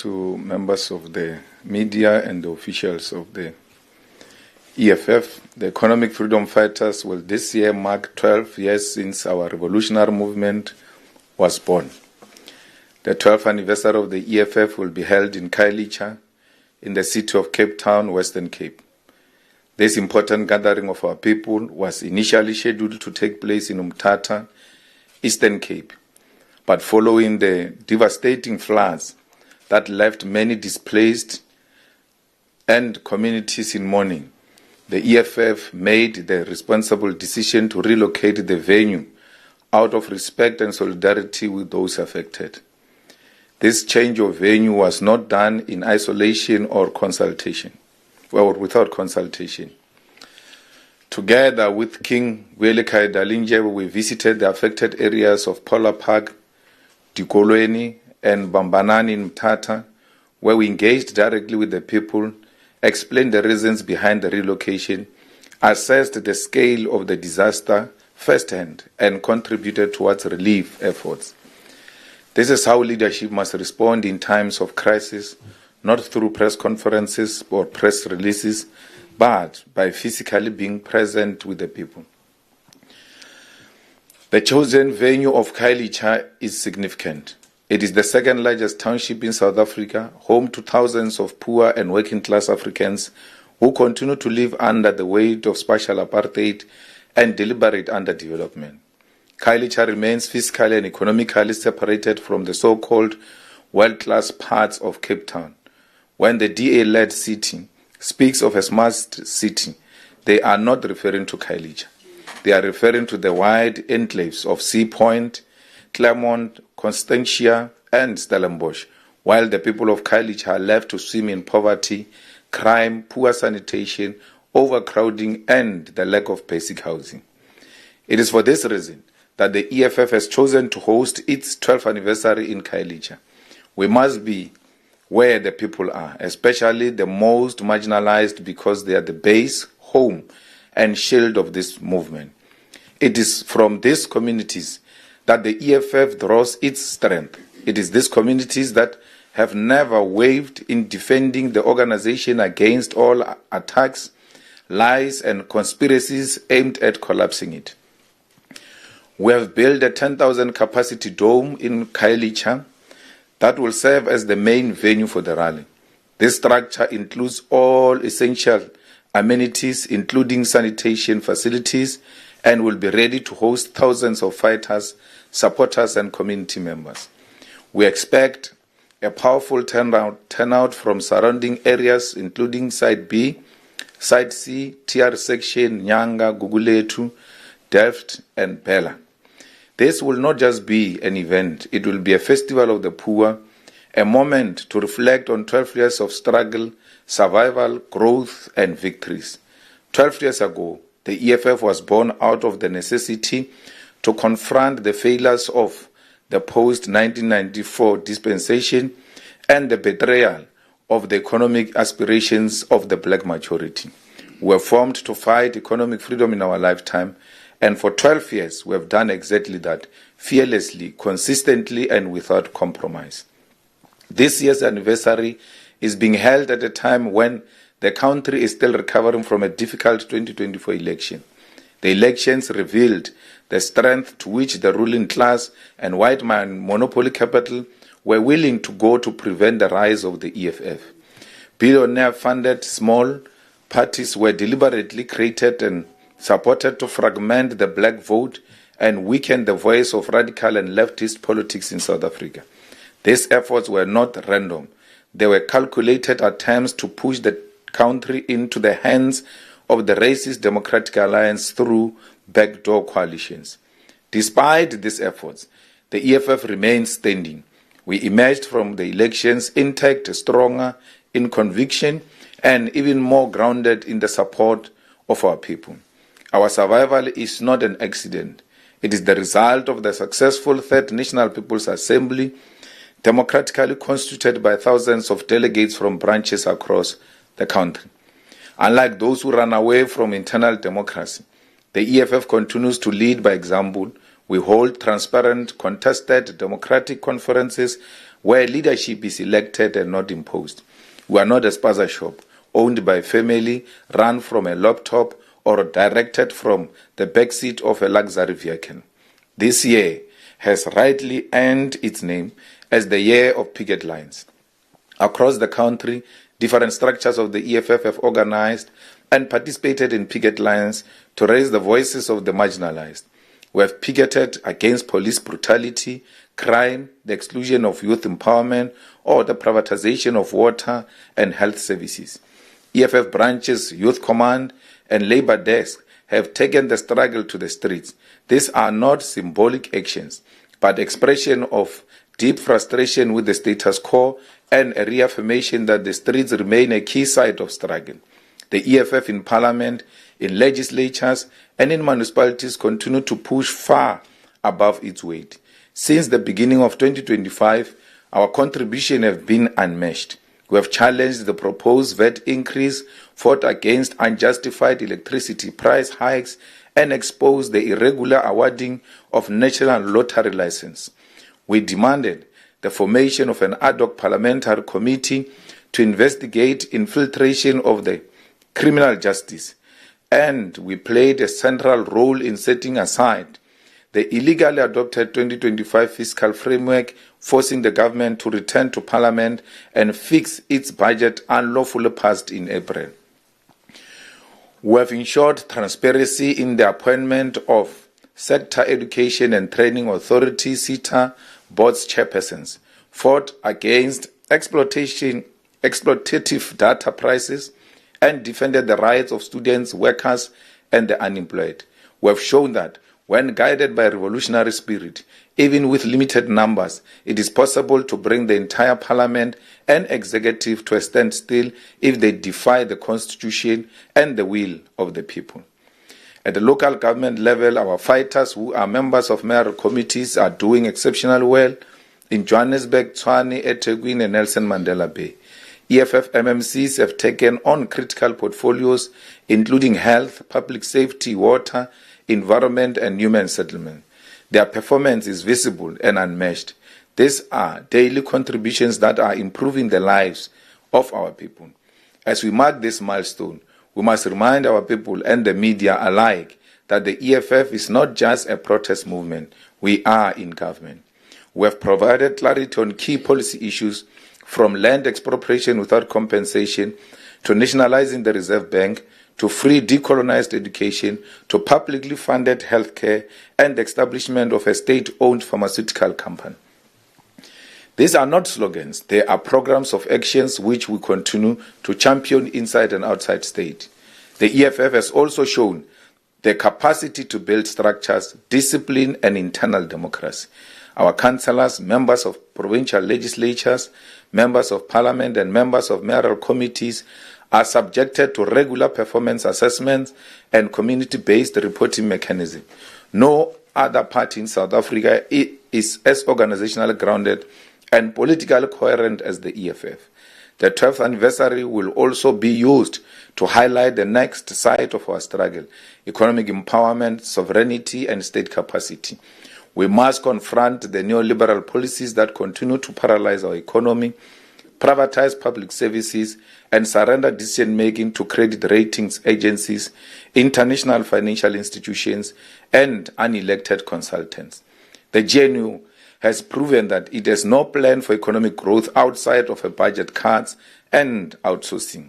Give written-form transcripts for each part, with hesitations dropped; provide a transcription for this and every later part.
to members of the media and the officials of the EFF. The economic freedom fighters will this year mark 12 years since our revolutionary movement was born. The 12th anniversary of the EFF will be held in Khayelitsha in the city of Cape Town, Western Cape. This important gathering of our people was initially scheduled to take place in Mthatha, Eastern Cape. But following the devastating floods that left many displaced and communities in mourning, the EFF made the responsible decision to relocate the venue out of respect and solidarity with those affected. This change of venue was not done in isolation or consultation, or without consultation. Together with King Willem Dalindyebo, we visited the affected areas of Polar Park, Dikolweni, and Bambanani in Mthatha, where we engaged directly with the people, explained the reasons behind the relocation, assessed the scale of the disaster firsthand, and contributed towards relief efforts. This is how leadership must respond in times of crisis, not through press conferences or press releases, but by physically being present with the people. The chosen venue of Khayelitsha is significant. It is the second largest township in South Africa, home to thousands of poor and working class Africans who continue to live under the weight of spatial apartheid and deliberate underdevelopment. Khayelitsha remains fiscally and economically separated from the so-called world-class parts of Cape Town. When the DA-led city speaks of a smart city, they are not referring to Khayelitsha. They are referring to the wide enclaves of Sea Point, Claremont, Constantia, and Stellenbosch, while the people of Khayelitsha are left to swim in poverty, crime, poor sanitation, overcrowding, and the lack of basic housing. It is for this reason that the EFF has chosen to host its 12th anniversary in Khayelitsha. We must be where the people are, especially the most marginalized, because they are the base, home, and shield of this movement. It is from these communities that the EFF draws its strength. It is these communities that have never wavered in defending the organization against all attacks, lies, and conspiracies aimed at collapsing it. We have built a 10,000 capacity dome in Khayelitsha that will serve as the main venue for the rally. This structure includes all essential amenities, including sanitation facilities, and will be ready to host thousands of fighters, supporters, and community members. We expect a powerful turnout from surrounding areas, including Site B, Site C, TR Section, Nyanga, Gugulethu, Delft, and Bela. This will not just be an event, it will be a festival of the poor, a moment to reflect on 12 years of struggle, survival, growth, and victories. 12 years ago, the EFF was born out of the necessity to confront the failures of the post-1994 dispensation and the betrayal of the economic aspirations of the black majority. We were formed to fight economic freedom in our lifetime, and for 12 years we have done exactly that, fearlessly, consistently, and without compromise. This year's anniversary is being held at a time when the country is still recovering from a difficult 2024 election. The elections revealed the strength to which the ruling class and white man monopoly capital were willing to go to prevent the rise of the EFF. Billionaire-funded small parties were deliberately created and supported to fragment the black vote and weaken the voice of radical and leftist politics in South Africa. These efforts were not random. They were calculated attempts to push the country into the hands of the racist Democratic Alliance through backdoor coalitions. Despite these efforts, the EFF remains standing. We emerged from the elections intact, stronger in conviction, and even more grounded in the support of our people. Our survival is not an accident. It is the result of the successful Third National People's Assembly, democratically constituted by thousands of delegates from branches across the country. Unlike those who run away from internal democracy, the EFF continues to lead by example. We hold transparent, contested democratic conferences where leadership is elected and not imposed. We are not a spaza shop owned by family, run from a laptop, or directed from the backseat of a luxury vehicle. This year has rightly earned its name as the year of picket lines. Across the country, different structures of the EFF have organized and participated in picket lines to raise the voices of the marginalized. We have picketed against police brutality, crime, the exclusion of youth empowerment, or the privatization of water and health services. EFF branches, Youth Command, and Labour Desk have taken the struggle to the streets. These are not symbolic actions, but expression of deep frustration with the status quo and a reaffirmation that the streets remain a key site of struggle. The EFF in Parliament, in legislatures, and in municipalities continue to push far above its weight. Since the beginning of 2025, our contribution has been unmatched. We have challenged the proposed VAT increase, fought against unjustified electricity price hikes, and exposed the irregular awarding of national lottery license. We demanded the formation of an ad hoc parliamentary committee to investigate infiltration of the criminal justice, and we played a central role in setting aside the illegally adopted 2025 fiscal framework, forcing the government to return to Parliament and fix its budget unlawfully passed in April. We have ensured transparency in the appointment of Sector Education and Training Authority (SETA) board's chairpersons, fought against exploitative data prices, and defended the rights of students, workers, and the unemployed. We have shown that when guided by revolutionary spirit, even with limited numbers, it is possible to bring the entire parliament and executive to a standstill if they defy the constitution and the will of the people. At the local government level, our fighters who are members of mayoral committees are doing exceptionally well in Johannesburg, Tshwane, eThekwini, and Nelson Mandela Bay. EFF MMCs have taken on critical portfolios including health, public safety, water, environment, and human settlement. Their performance is visible and unmatched. These are daily contributions that are improving the lives of our people. As we mark this milestone, we must remind our people and the media alike that the EFF is not just a protest movement. We are in government. We have provided clarity on key policy issues, from land expropriation without compensation, to nationalizing the Reserve Bank, to free decolonized education, to publicly funded healthcare, and the establishment of a state-owned pharmaceutical company. These are not slogans. They are programs of actions which we continue to champion inside and outside state. The EFF has also shown the capacity to build structures, discipline, and internal democracy. Our councillors, members of provincial legislatures, members of parliament, and members of mayoral committees are subjected to regular performance assessments and community-based reporting mechanism. No other party in South Africa is as organizationally grounded and politically coherent as the EFF. The 12th anniversary will also be used to highlight the next side of our struggle: economic empowerment, sovereignty, and state capacity. We must confront the neoliberal policies that continue to paralyze our economy, privatize public services, and surrender decision-making to credit ratings agencies, international financial institutions, and unelected consultants. The GNU has proven that it has no plan for economic growth outside of a budget cuts and outsourcing.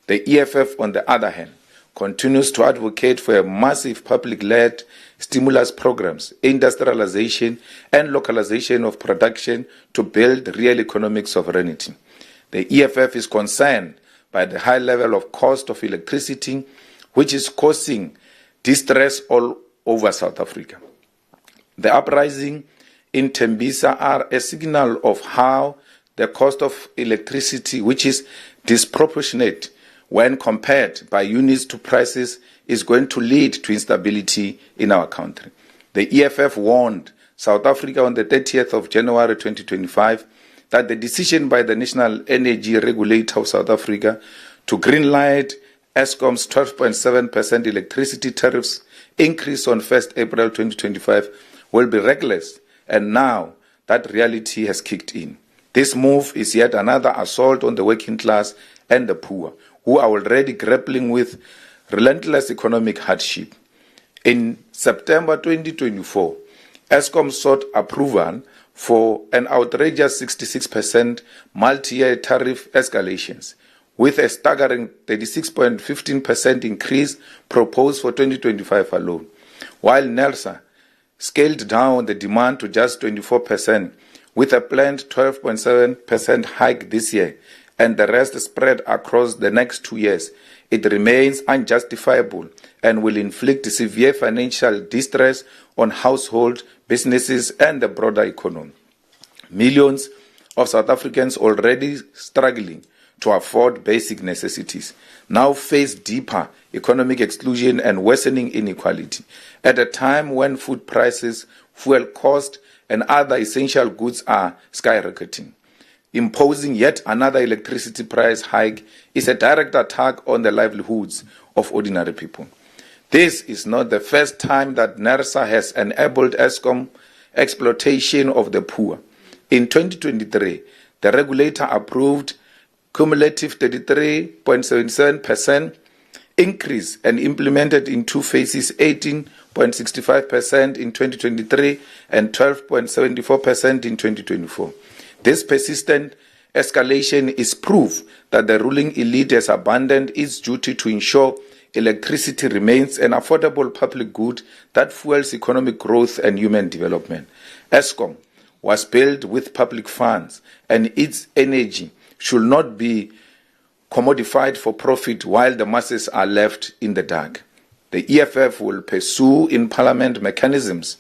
The EFF, on the other hand, continues to advocate for a massive public-led stimulus programs, industrialization, and localization of production to build real economic sovereignty. The EFF is concerned by the high level of cost of electricity, which is causing distress all over South Africa. The uprising in Tembisa are a signal of how the cost of electricity, which is disproportionate when compared by units to prices, is going to lead to instability in our country. The EFF warned South Africa on the 30th of January 2025 that the decision by the National Energy Regulator of South Africa to greenlight Eskom's 12.7% electricity tariffs increase on 1st April 2025 will be reckless, and now that reality has kicked in. This move is yet another assault on the working class and the poor, who are already grappling with relentless economic hardship. In September 2024, Eskom sought approval for an outrageous 66% multi-year tariff escalations, with a staggering 36.15% increase proposed for 2025 alone, while NERSA scaled down the demand to just 24%, with a planned 12.7% hike this year, and the rest spread across the next 2 years. It remains unjustifiable and will inflict severe financial distress on households, businesses, and the broader economy. Millions of South Africans already struggling to afford basic necessities now face deeper economic exclusion and worsening inequality at a time when food prices, fuel costs, and other essential goods are skyrocketing. Imposing yet another electricity price hike is a direct attack on the livelihoods of ordinary people. This is not the first time that NERSA has enabled Eskom exploitation of the poor. In 2023, the regulator approved cumulative 33.77% increase and implemented in two phases 18.65% in 2023 and 12.74% in 2024. This persistent escalation is proof that the ruling elite has abandoned its duty to ensure electricity remains an affordable public good that fuels economic growth and human development. Eskom was built with public funds, and its energy should not be commodified for profit while the masses are left in the dark. The EFF will pursue in Parliament mechanisms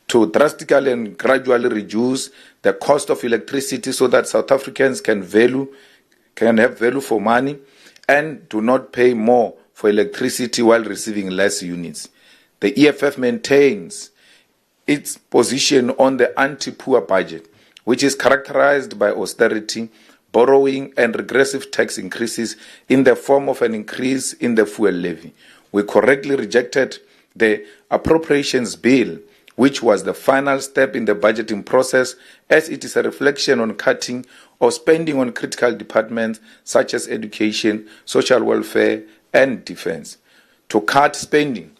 to drastically and gradually reduce the cost of electricity so that South Africans can have value for money and do not pay more for electricity while receiving less units. The EFF maintains its position on the anti-poor budget, which is characterized by austerity, borrowing, and regressive tax increases in the form of an increase in the fuel levy. We correctly rejected the appropriations bill, which was the final step in the budgeting process, as it is a reflection on cutting or spending on critical departments such as education, social welfare, and defense. To cut spending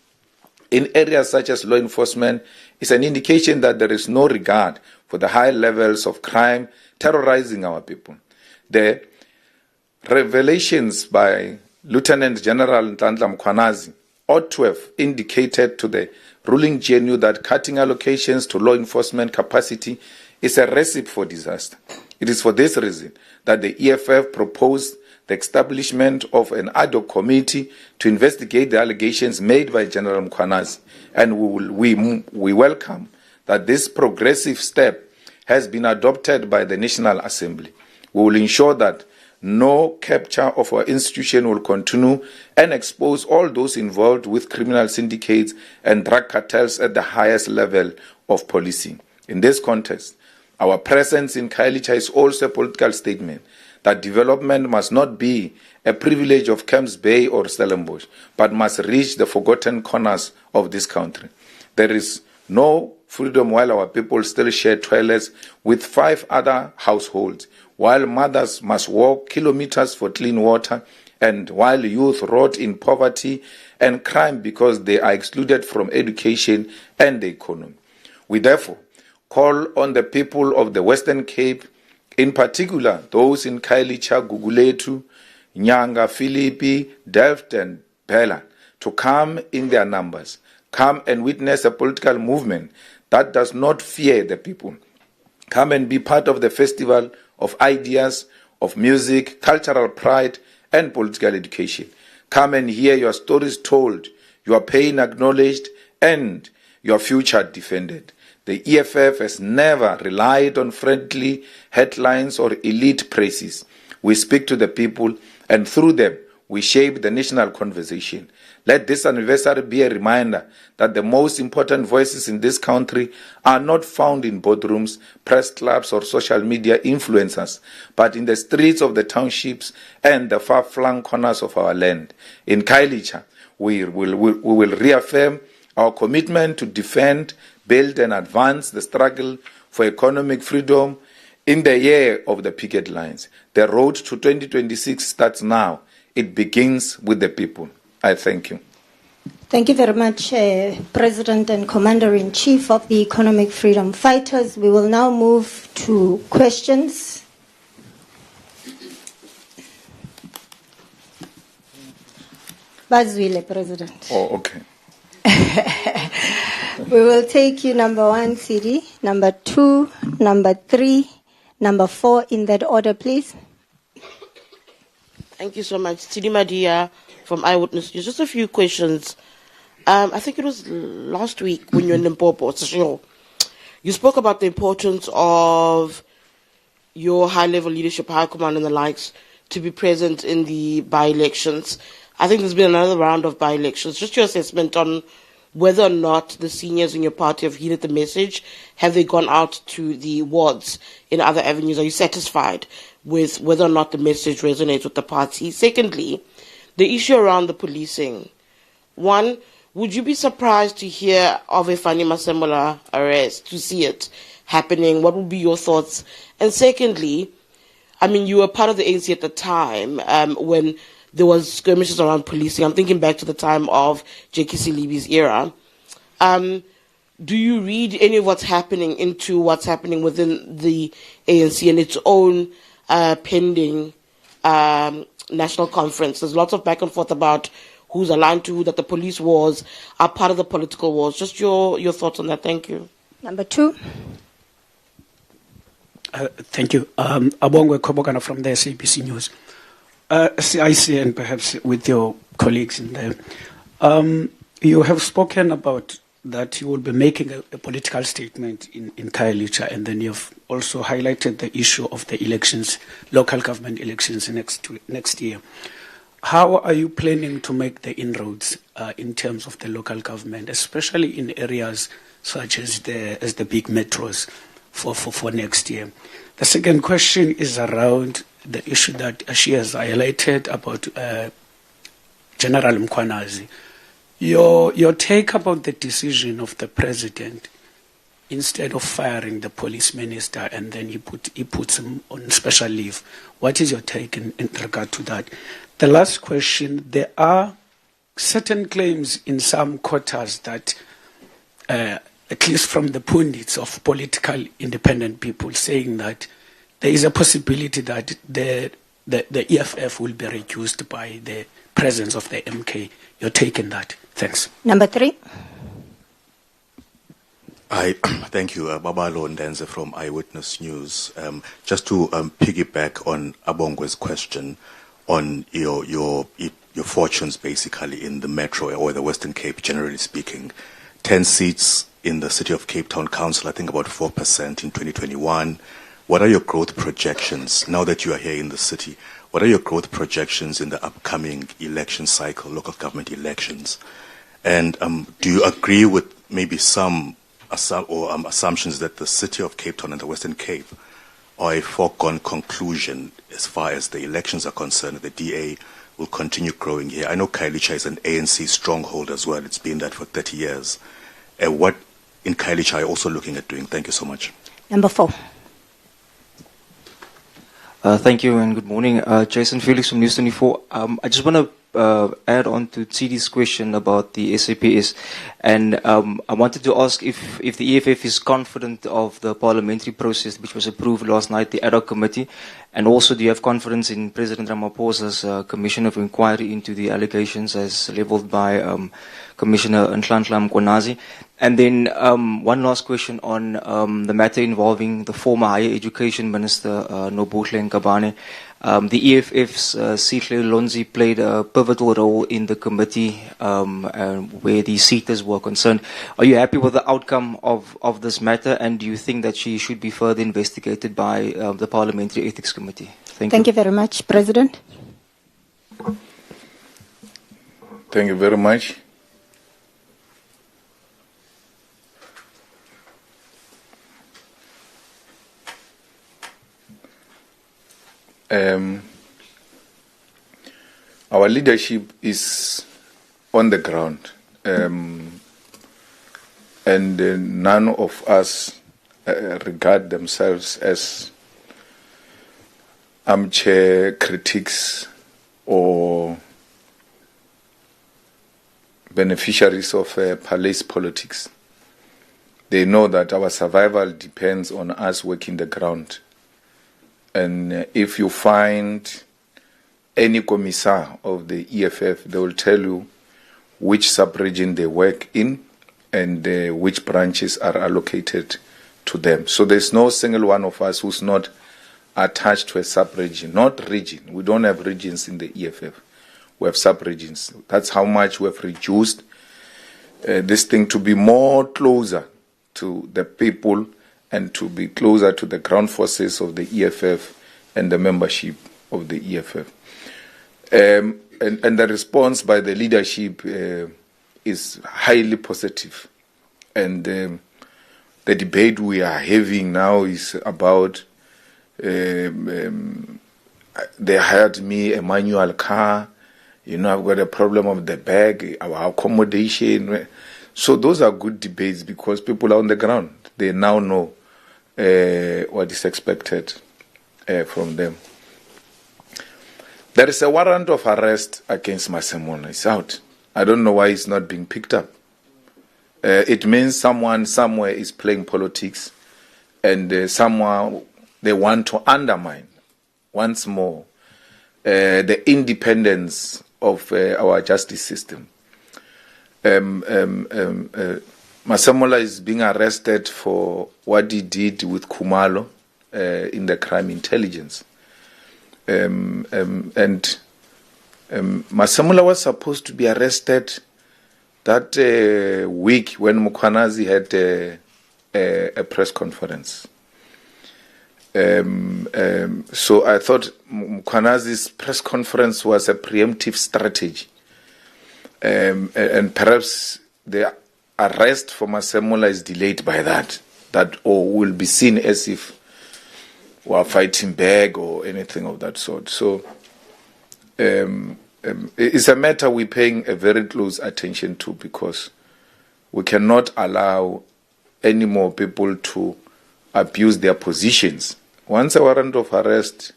in areas such as law enforcement is an indication that there is no regard for the high levels of crime terrorizing our people. The revelations by Lieutenant General Nhlanhla Mkhwanazi ought to have indicated to the ruling GNU that cutting allocations to law enforcement capacity is a recipe for disaster. It is for this reason that the EFF proposed the establishment of an ad hoc committee to investigate the allegations made by General Mkhwanazi, and we welcome that this progressive step has been adopted by the National Assembly. We will ensure that no capture of our institution will continue and expose all those involved with criminal syndicates and drug cartels at the highest level of policing. In this context, our presence in Khayelitsha is also a political statement that development must not be a privilege of Camps Bay or Stellenbosch, but must reach the forgotten corners of this country. There is no freedom while our people still share toilets with 5 other households, while mothers must walk kilometers for clean water, and while youth rot in poverty and crime because they are excluded from education and the economy. We therefore call on the people of the Western Cape, in particular those in Khayelitsha, Gugulethu, Nyanga, Philippi, Delft, and Bela, to come in their numbers, come and witness a political movement that does not fear the people. Come and be part of the festival of ideas, of music, cultural pride, and political education. Come and hear your stories told, your pain acknowledged, and your future defended. The EFF has never relied on friendly headlines or elite praises. We speak to the people, and through them, we shape the national conversation. Let this anniversary be a reminder that the most important voices in this country are not found in boardrooms, press clubs, or social media influencers, but in the streets of the townships and the far-flung corners of our land. In Khayelitsha, we will reaffirm our commitment to defend, build, and advance the struggle for economic freedom in the year of the picket lines. The road to 2026 starts now. It begins with the people. I thank you. Thank you very much, President and Commander-in-Chief of the Economic Freedom Fighters. We will now move to questions. Bazwile, President. Oh, okay. We will take you number 1, CD, number 2, number 3, number 4, in that order, please. Thank you so much. Sidi Madia from Eyewitness News. Just a few questions. I think it was last week when you were in Limpopo, you spoke about the importance of your high-level leadership, high command and the likes, to be present in the by-elections. I think there's been another round of by-elections. Just your assessment on whether or not the seniors in your party have heeded the message. Have they gone out to the wards in other avenues? Are you satisfied with whether or not the message resonates with the party? Secondly, the issue around the policing. One, would you be surprised to hear of a Fanny Masemola arrest, to see it happening? What would be your thoughts? And secondly, I mean, you were part of the ANC at the time when there was skirmishes around policing. I'm thinking back to the time of J.K. Silibi's era. Do you read any of what's happening into what's happening within the ANC and its own pending national conference? There's lots of back and forth about who's aligned to who, that the police wars are part of the political wars. Just your thoughts on that. Thank you. Number 2. Thank you. Abongwe Kobokana from the SABC News. CIC and perhaps with your colleagues in there. You have spoken about that you will be making a political statement in Khayelitsha, and then you've also highlighted the issue of the elections, local government elections next year. How are you planning to make the inroads in terms of the local government, especially in areas such as the big metros for next year? The second question is around the issue that she has highlighted about General Mkhwanazi. Your take about the decision of the president, instead of firing the police minister and then he puts him on special leave. What is your take in regard to that? The last question, there are certain claims in some quarters that, at least from the pundits of political independent people, saying that there is a possibility that the EFF will be reduced by the presence of the MK. You're taking that. Thanks. Number 3. Thank you, Babalo Ndenze from Eyewitness News. Just to piggyback on Abongwe's question on your fortunes basically in the Metro or the Western Cape, generally speaking. 10 seats in the City of Cape Town Council, I think about 4% in 2021. What are your growth projections now that you are here in the city? What are your growth projections in the upcoming election cycle, local government elections? And do you agree with maybe some assumptions that the City of Cape Town and the Western Cape are a foregone conclusion as far as the elections are concerned? The DA will continue growing here. I know Khayelitsha is an ANC stronghold as well. It's been that for 30 years. What in Khayelitsha are you also looking at doing? Thank you so much. Number 4. Thank you and good morning. Jason Felix from News 24. I just want to add on to Tsidi's question about the SAPS, and I wanted to ask if the EFF is confident of the parliamentary process which was approved last night, the ad hoc committee, and also do you have confidence in President Ramaphosa's commission of inquiry into the allegations as levelled by Commissioner Nhlanhla Mkhwanazi? And then one last question on the matter involving the former Higher Education Minister, Nobuhle Nkabane. The EFF's Sihle Lonzi played a pivotal role in the committee where the seaters were concerned. Are you happy with the outcome of this matter, and do you think that she should be further investigated by the Parliamentary Ethics Committee? Thank you very much, President. Thank you very much. Our leadership is on the ground, and none of us regard themselves as armchair critics or beneficiaries of palace politics. They know that our survival depends on us working the ground. And if you find any commissar of the EFF, they will tell you which sub-region they work in and which branches are allocated to them. So there's no single one of us who's not attached to a sub-region, not region. We don't have regions in the EFF. We have sub-regions. That's how much we have reduced this thing to be more closer to the people and to be closer to the ground forces of the EFF and the membership of the EFF. And the response by the leadership is highly positive. And the debate we are having now is about they hired me a manual car, you know, I've got a problem of the bag, our accommodation. So those are good debates because people are on the ground. They now know what is expected from them. There is a warrant of arrest against Masemola. It's out. I don't know why it's not being picked up. It means someone somewhere is playing politics and someone they want to undermine once more the independence of our justice system. Masemola is being arrested for what he did with Khumalo in the crime intelligence. And Masemola was supposed to be arrested that week when Mkhwanazi had a press conference. So I thought Mkhwanazi's press conference was a preemptive strategy. And perhaps the arrest for Masemola is delayed by that or will be seen as if we are fighting back or anything of that sort. So it's a matter we're paying a very close attention to because we cannot allow any more people to abuse their positions. Once a warrant of arrest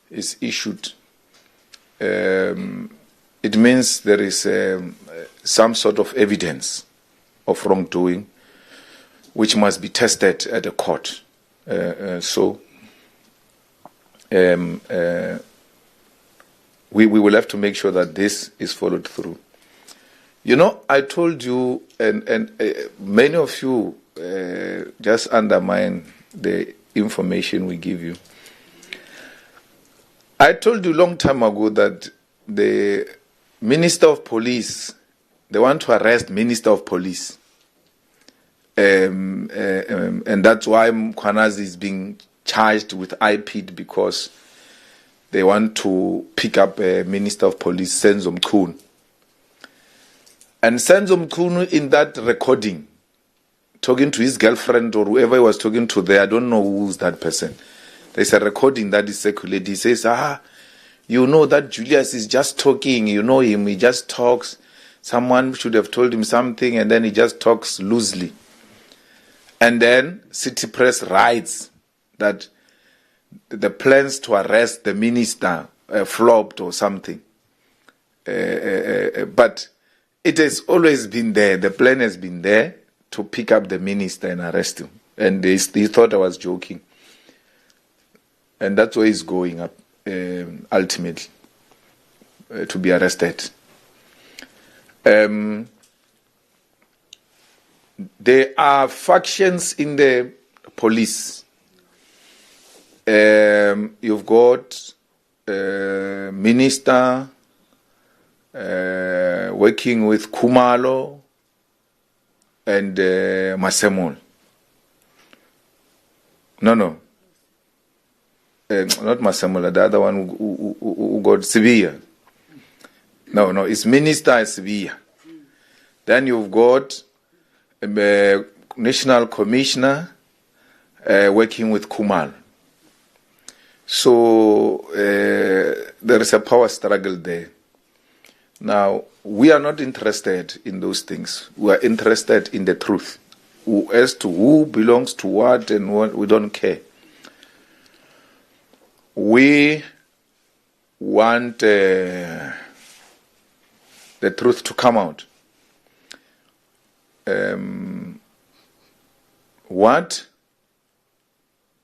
is issued, it means there is some sort of evidence of wrongdoing which must be tested at the court. We will have to make sure that this is followed through. You know, I told you, and many of you just undermine the information we give you. I told you a long time ago that the Minister of Police, they want to arrest Minister of Police. And that's why Mkhwanazi is being charged with IPID because they want to pick up Minister of Police, Senzo Mchunu. And Senzo Mchunu in that recording, talking to his girlfriend or whoever he was talking to there, I don't know who's that person. There's a recording that is circulated. He says, you know that Julius is just talking, you know him, he just talks. Someone should have told him something and then he just talks loosely. And then City Press writes that the plans to arrest the minister flopped or something. But it has always been there. The plan has been there to pick up the minister and arrest him. And they thought I was joking. And that's where he's going up, ultimately, to be arrested. There are factions in the police. You've got minister working with Khumalo and Masemola. No. Not Masemola, the other one who got Sibiya. No, it's Minister Sibiya. Then you've got a National Commissioner working with Khumalo. So there is a power struggle there. Now, we are not interested in those things. We are interested in the truth. As to who belongs to what and what, we don't care. we want the truth to come out. What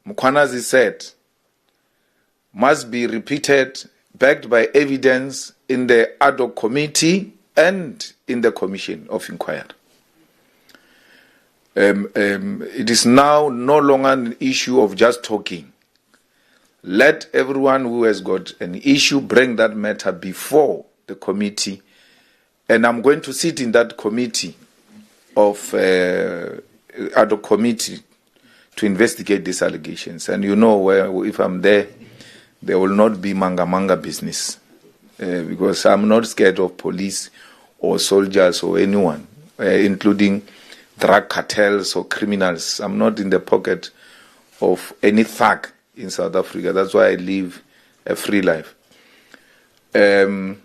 Mkhwanazi said must be repeated, backed by evidence in the ad hoc committee and in the commission of inquiry. It is now no longer an issue of just talking. Let everyone who has got an issue bring that matter before the committee, and I'm going to sit in that committee of ad hoc committee to investigate these allegations. And you know, if I'm there, there will not be manga business, because I'm not scared of police or soldiers or anyone, including drug cartels or criminals. I'm not in the pocket of any thug in South Africa. That's why I live a free life. And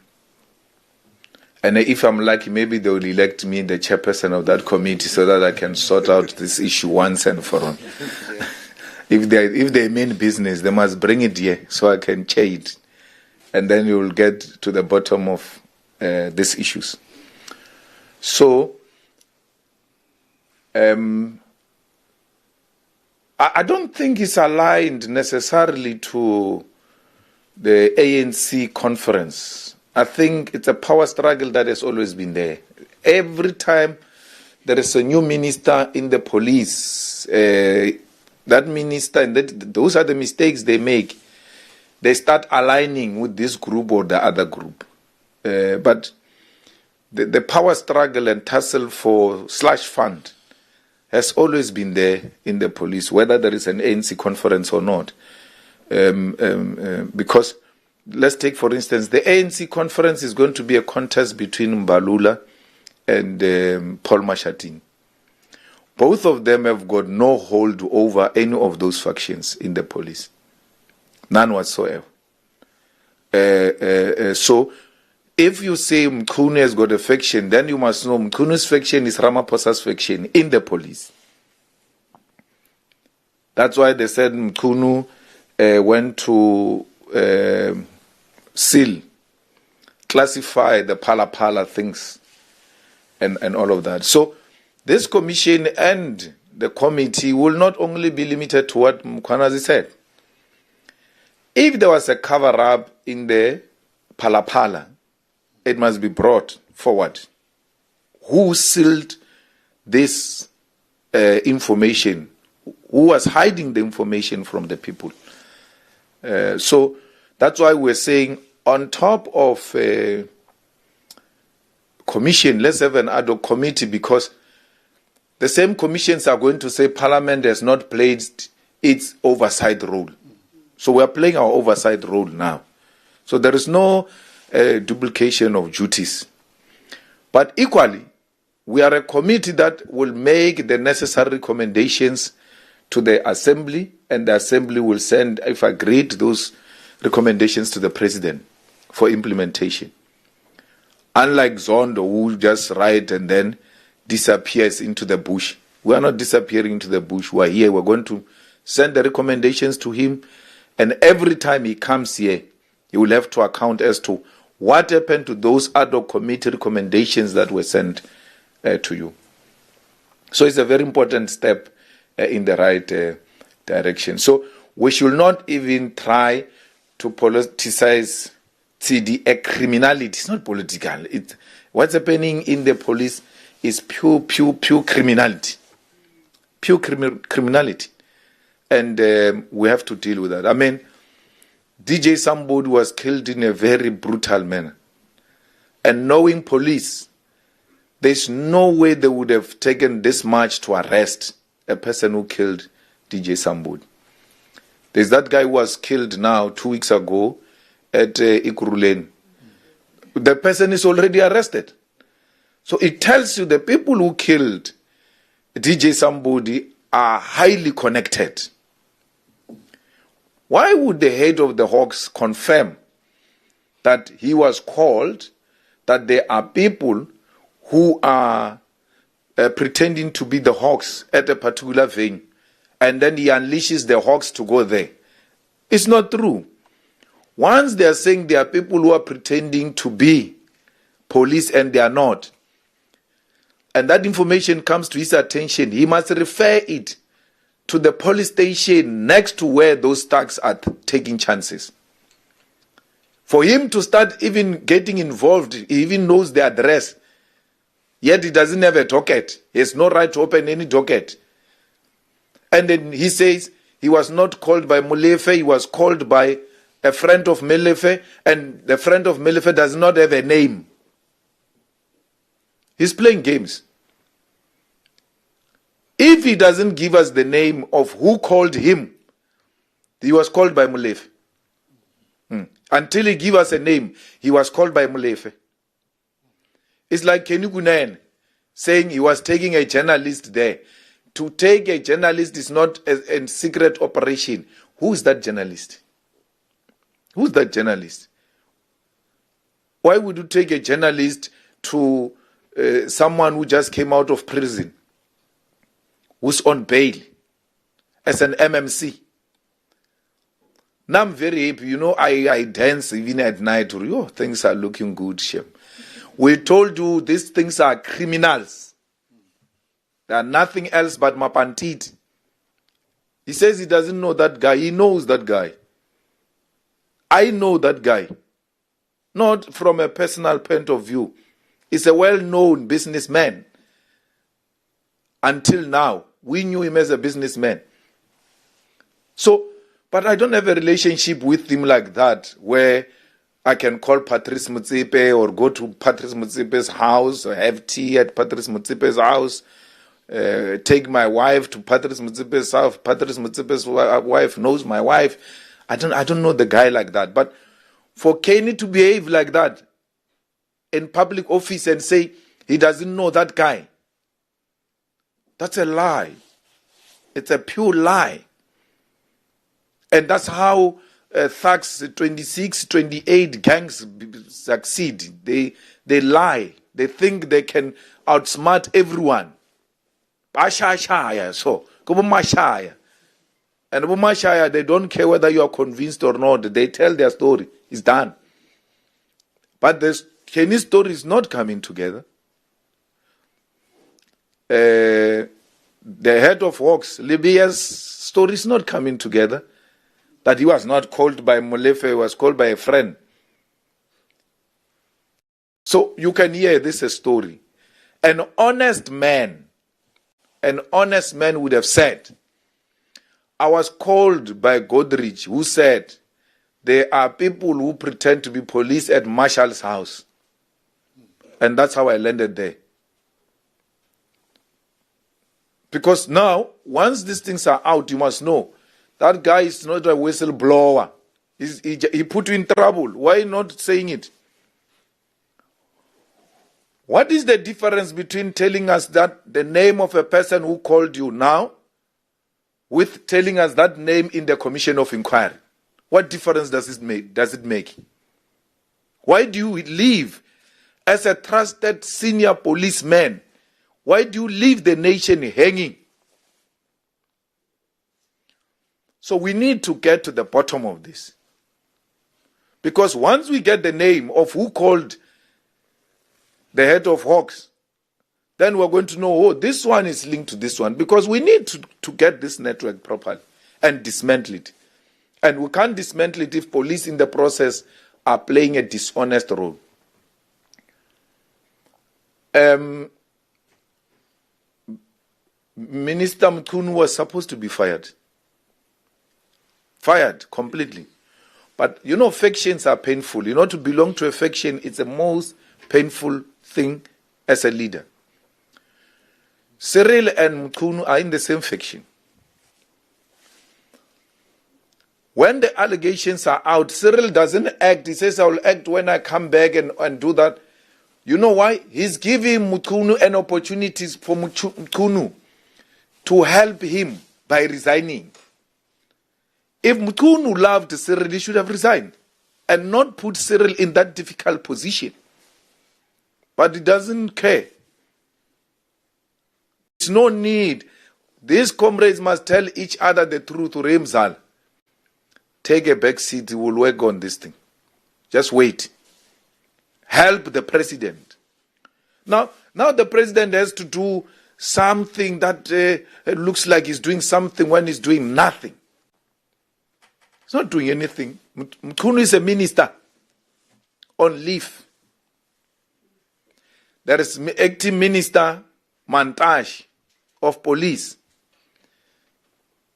if I'm lucky, maybe they will elect me the chairperson of that committee so that I can sort out this issue once and for all. If they mean business, they must bring it here so I can chair it. And then you will get to the bottom of these issues. So, I don't think it's aligned necessarily to the ANC conference. I think it's a power struggle that has always been there. Every time there is a new minister in the police, that minister, and those are the mistakes they make. They start aligning with this group or the other group. But the power struggle and tussle for slush fund has always been there in the police, whether there is an ANC conference or not. Because, let's take for instance, the ANC conference is going to be a contest between Mbalula and Paul Mashatini. Both of them have got no hold over any of those factions in the police. None whatsoever. So, if you say Mkhunu has got a faction, then you must know Mkhunu's faction is Ramaphosa's faction in the police. That's why they said Mkhunu went to classify the Pala things and all of that. So this commission and the committee will not only be limited to what Mkhwanazi said. If there was a cover-up in the Pala, it must be brought forward. Who sealed this information? Who was hiding the information from the people? So that's why we're saying, on top of commission, let's have an ad hoc committee, because the same commissions are going to say Parliament has not played its oversight role. So we are playing our oversight role now. So there is no duplication of duties. But equally, we are a committee that will make the necessary recommendations to the Assembly, and the Assembly will send, if agreed, those recommendations to the President for implementation. Unlike Zondo, who just write and then disappears into the bush. We are not disappearing into the bush. We are here. We're going to send the recommendations to him, and every time he comes here, he will have to account as to what happened to those ad hoc committee recommendations that were sent to you. So it's a very important step in the right direction. So we should not even try to politicize a criminality. It's not political. What's happening in the police is pure criminality. Pure criminality. And we have to deal with that. I mean, DJ Sambodi was killed in a very brutal manner. And knowing police, there's no way they would have taken this much to arrest a person who killed DJ Sambodi. There's that guy who was killed now 2 weeks ago at Ikuruleni. The person is already arrested. So it tells you the people who killed DJ Sambodi are highly connected. Why would the head of the Hawks confirm that he was called, that there are people who are pretending to be the Hawks at a particular venue, and then he unleashes the Hawks to go there? It's not true. Once they are saying there are people who are pretending to be police and they are not, and that information comes to his attention, he must refer it to the police station next to where those thugs are taking chances. For him to start even getting involved, he even knows the address, yet he doesn't have a docket. He has no right to open any docket. And then he says he was not called by Molefe, he was called by a friend of Molefe, and the friend of Molefe does not have a name. He's playing games. If he doesn't give us the name of who called him, he was called by Molefe. Until he give us a name, he was called by Molefe. It's like Kenny Gunen saying he was taking a journalist there. To take a journalist is not a secret operation. Who is that journalist? Who's that journalist? Why would you take a journalist to someone who just came out of prison, who's on bail, as an MMC? Now I'm very happy. You know, I dance even at night. Oh, things are looking good, Shem. We told you these things are criminals. They are nothing else but Mapantit. He says he doesn't know that guy. He knows that guy. I know that guy. Not from a personal point of view. He's a well-known businessman. Until now, we knew him as a businessman. So, but I don't have a relationship with him like that, where I can call Patrice Motsepe or go to Patrice Motsepe's house or have tea at Patrice Motsepe's house, take my wife to Patrice Motsepe's house. Patrice Motsepe's wife knows my wife. I don't know the guy like that. But for Kenny to behave like that in public office and say he doesn't know that guy, that's a lie. It's a pure lie. And that's how thugs, 26, 28 gangs succeed. They lie. They think they can outsmart everyone. So, and Mashaya, they don't care whether you are convinced or not. They tell their story. It's done. But Kenny's story is not coming together. The head of Hawks, Libya's story is not coming together. That he was not called by Molefe, he was called by a friend. So you can hear this story. An honest man would have said, I was called by Godrich, who said, there are people who pretend to be police at Marshall's house. And that's how I landed there. Because now, once these things are out, you must know, that guy is not a whistleblower. He put you in trouble. Why not saying it? What is the difference between telling us that the name of a person who called you now with telling us that name in the commission of inquiry? What difference does it make? Why do you leave as a trusted senior policeman? Why do you leave the nation hanging? So we need to get to the bottom of this. Because once we get the name of who called the head of Hawks, then we're going to know, oh, this one is linked to this one. Because we need to get this network properly and dismantle it. And we can't dismantle it if police in the process are playing a dishonest role. Minister Mkunu was supposed to be fired. Fired completely. But you know, factions are painful. You know, to belong to a faction, it's the most painful thing as a leader. Cyril and Mkunu are in the same faction. When the allegations are out, Cyril doesn't act. He says, I will act when I come back and do that. You know why? He's giving Mkunu an opportunity for Mkunu to help him by resigning. If Mkunu loved Cyril, he should have resigned and not put Cyril in that difficult position. But he doesn't care. There's no need. These comrades must tell each other the truth, Remzal. take a back seat. He will work on this thing. Just wait. Help the president. Now the president has to do something that looks like he's doing something when he's doing nothing. He's not doing anything. Mkhunu is a minister on leave. There is acting minister Mantash of police.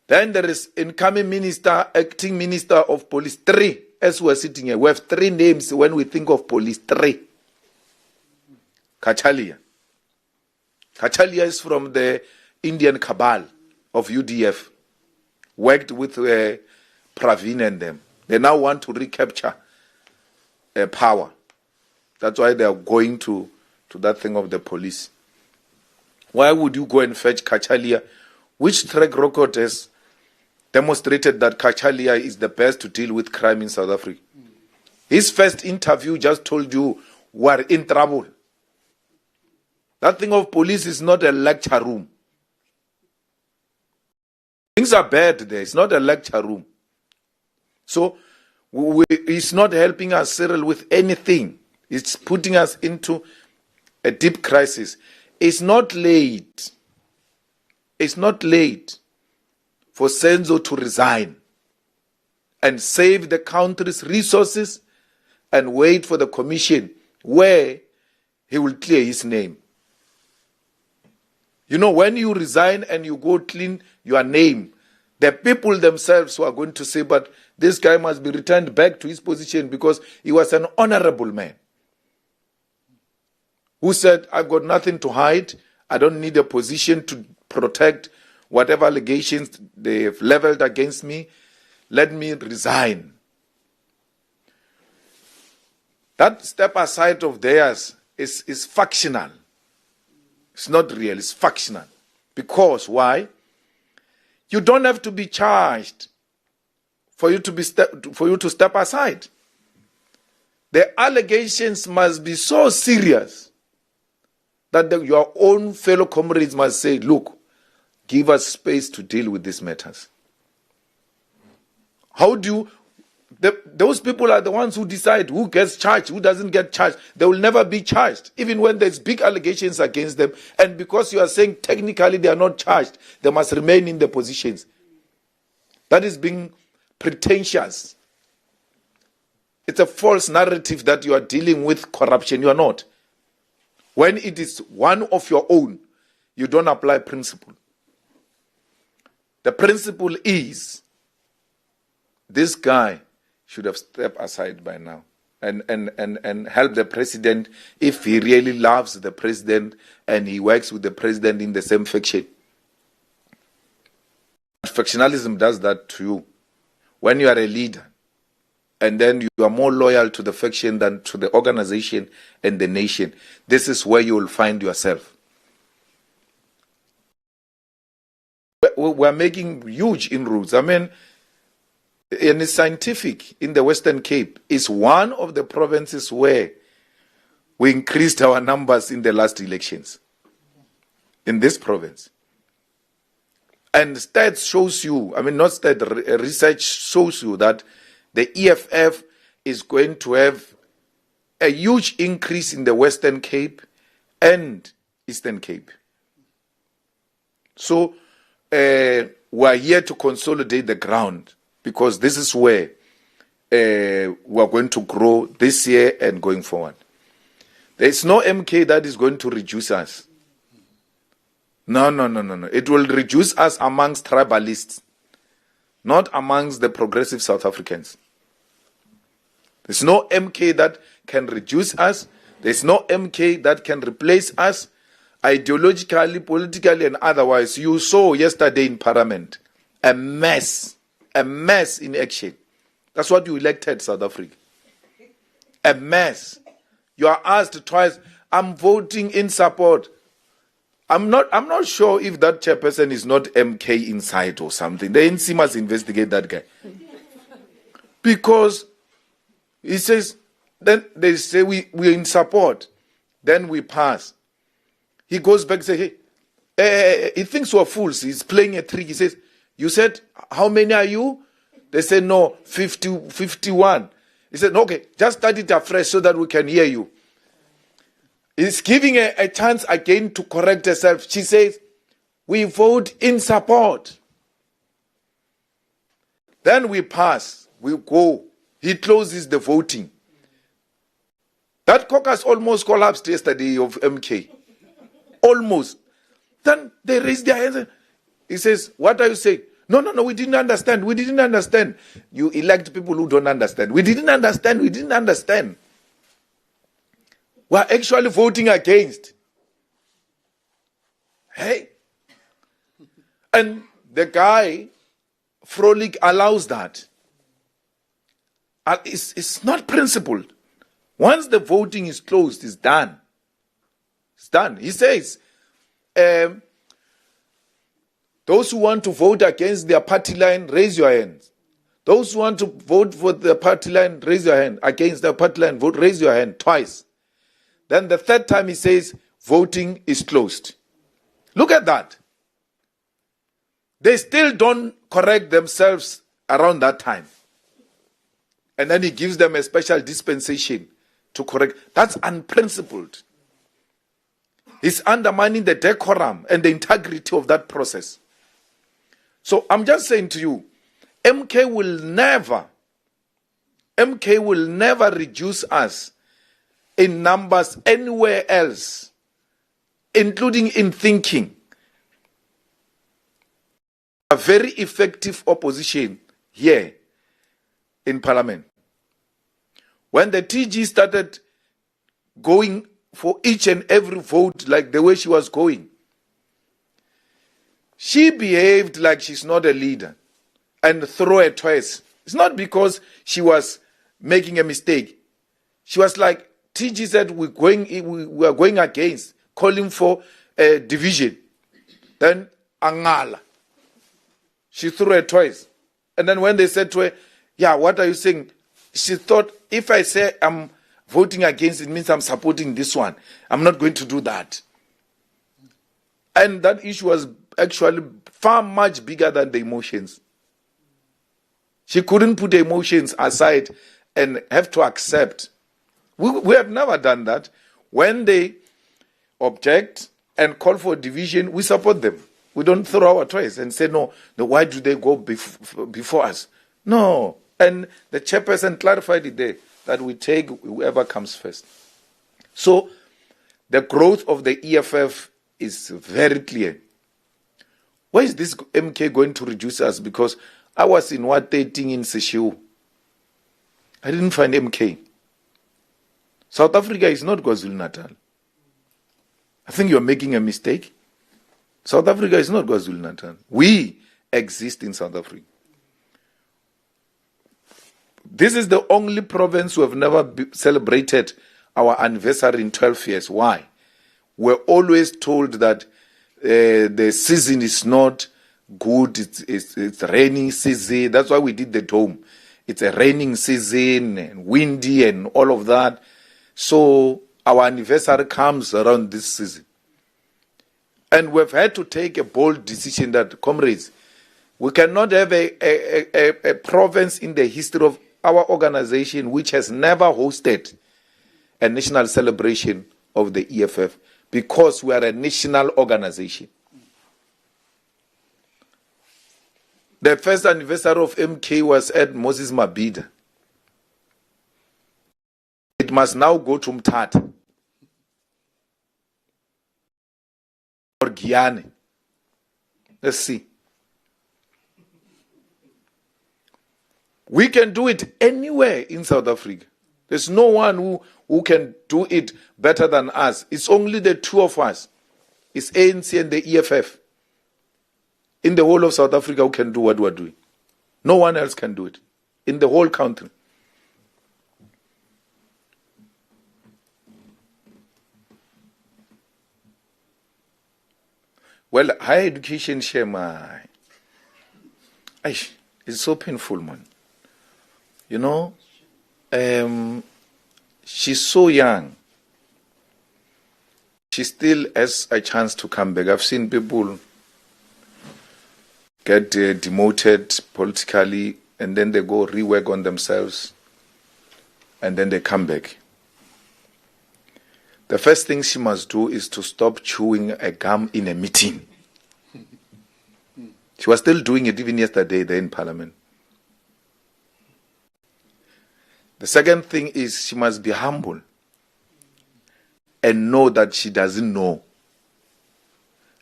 Then there is incoming minister, acting minister of police. 3, as we are sitting here. We have 3 names when we think of police. 3. Kachalia. Kachalia is from the Indian cabal of UDF. Worked with Praveen and them. They now want to recapture power. That's why they are going to that thing of the police. Why would you go and fetch Kachalia? Which track record has demonstrated that Kachalia is the best to deal with crime in South Africa? His first interview just told you we're in trouble. That thing of police is not a lecture room. Things are bad there. It's not a lecture room. So it's not helping us, Cyril, with anything. It's putting us into a deep crisis. It's not late. It's not late for Senzo to resign and save the country's resources and wait for the commission where he will clear his name. You know, when you resign and you go clean your name, the people themselves who are going to say, but this guy must be returned back to his position because he was an honorable man who said, I've got nothing to hide. I don't need a position to protect whatever allegations they have leveled against me. Let me resign. That step aside of theirs is factional. It's not real, it's factional. Because why? You don't have to be charged for you to step aside. The allegations must be so serious that your own fellow comrades must say, look, give us space to deal with these matters. How do you... those people are the ones who decide who gets charged, who doesn't get charged. They will never be charged, even when there's big allegations against them. And because you are saying technically they are not charged, they must remain in their positions. That is being pretentious. It's a false narrative that you are dealing with corruption. You are not. When it is one of your own, you don't apply principle. The principle is this guy should have stepped aside by now and help the president if he really loves the president and he works with the president in the same faction. Factionalism does that to you. When you are a leader and then you are more loyal to the faction than to the organization and the nation, this is where you will find yourself. We're making huge inroads. I mean, and it's scientific in the Western Cape. It's one of the provinces where we increased our numbers in the last elections. In this province. And stats shows you, I mean not stats, research shows you that the EFF is going to have a huge increase in the Western Cape and Eastern Cape. So we're here to consolidate the ground, because this is where we're going to grow this year and going forward. There is no MK that is going to reduce us. No. It will reduce us amongst tribalists, not amongst the progressive South Africans. There's no MK that can reduce us. There's no MK that can replace us, ideologically, politically, and otherwise. You saw yesterday in Parliament a mess in action. That's what you elected South Africa. A mess. You are asked twice, I'm voting in support. I'm not sure if that chairperson is not MK inside or something. The NC must investigate that guy. Because he says, then they say we're in support. Then we pass. He goes back and says, hey, he thinks we're fools. He's playing a trick. He says, you said, how many are you? They say, no, 50, 51. He said, okay, just start it afresh so that we can hear you. He's giving a chance again to correct herself. She says, we vote in support. Then we pass, we go. He closes the voting. That caucus almost collapsed yesterday of MK. Almost. Then they raised their hands. He says, what are you saying? No, we didn't understand. We didn't understand. You elect people who don't understand. We didn't understand. We didn't understand. We're actually voting against. Hey? And the guy, Frolic, allows that. It's not principled. Once the voting is closed, it's done. It's done. He says, those who want to vote against their party line, raise your hands. Those who want to vote for the party line, raise your hand. Against the party line, vote, raise your hand twice. Then the third time he says, voting is closed. Look at that. They still don't correct themselves around that time. And then he gives them a special dispensation to correct. That's unprincipled. He's undermining the decorum and the integrity of that process. So I'm just saying to you, MK will never reduce us in numbers anywhere else, including in thinking. A very effective opposition here in Parliament. When the TG started going for each and every vote like the way she was going, she behaved like she's not a leader and threw her twice. It's not because she was making a mistake. She was like, TG said we are going against, calling for a division. Then Angala. She threw her twice. And then when they said to her, yeah, what are you saying? She thought, if I say I'm voting against, it means I'm supporting this one. I'm not going to do that. And that issue was actually far much bigger than the emotions. She couldn't put the emotions aside and have to accept. We have never done that. When they object and call for division, we support them. We don't throw our toys and say, no, why do they go before us? No. And the chairperson clarified it there, that we take whoever comes first. So the growth of the EFF is very clear. Where is this MK going to reduce us? Because I was in 13 in Seshiu. I didn't find MK. South Africa is not KwaZulu-Natal. I think you're making a mistake. South Africa is not KwaZulu-Natal. We exist in South Africa. This is the only province who have never celebrated our anniversary in 12 years. Why? We're always told that the season is not good. It's raining season. That's why we did the dome. It's a raining season and windy and all of that. So our anniversary comes around this season. And we've had to take a bold decision that, comrades, we cannot have a province in the history of our organization which has never hosted a national celebration of the EFF, because we are a national organization. The first anniversary of MK was at Moses Mabhida. It must now go to Mthatha or Guyane. Let's see. We can do it anywhere in South Africa. There's no one who can do it better than us. It's only the two of us. It's ANC and the EFF in the whole of South Africa who can do what we're doing. No one else can do it in the whole country. Well, higher education share, it's so painful, man. You know, she's so young. She still has a chance to come back. I've seen people get demoted politically and then they go rework on themselves, and then they come back. The first thing she must do is to stop chewing a gum in a meeting. She was still doing it even yesterday there in Parliament. The second thing is she must be humble and know that she doesn't know,